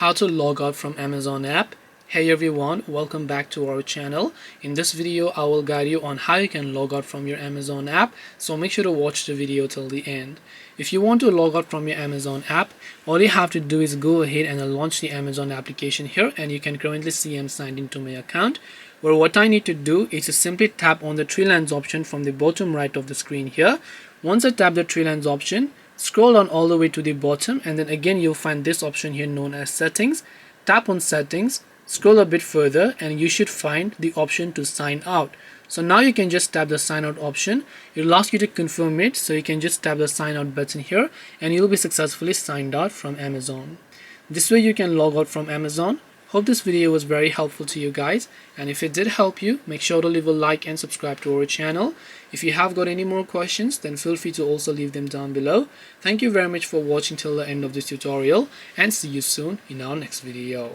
How to log out from Amazon app. Hey everyone, welcome back to our channel. In this video I will guide you on how you can log out from your Amazon app, so make sure to watch the video till the end. If you want to log out from your Amazon app, all you have to do is go ahead and launch the Amazon application here, and you can currently see I'm signed into my account, where what I need to do is to simply tap on the three lines option from the bottom right of the screen here. Once I tap the three lines option, scroll down all the way to the bottom, and then again you'll find this option here known as settings. Tap on settings, scroll a bit further, and you should find the option to sign out. So now you can just tap the sign out option. It'll ask you to confirm it, so you can just tap the sign out button here and you'll be successfully signed out from Amazon. This way you can log out from Amazon. Hope this video was very helpful to you guys, and if it did help you, make sure to leave a like and subscribe to our channel. If you have got any more questions, then feel free to also leave them down below. Thank you very much for watching till the end of this tutorial, and see you soon in our next video.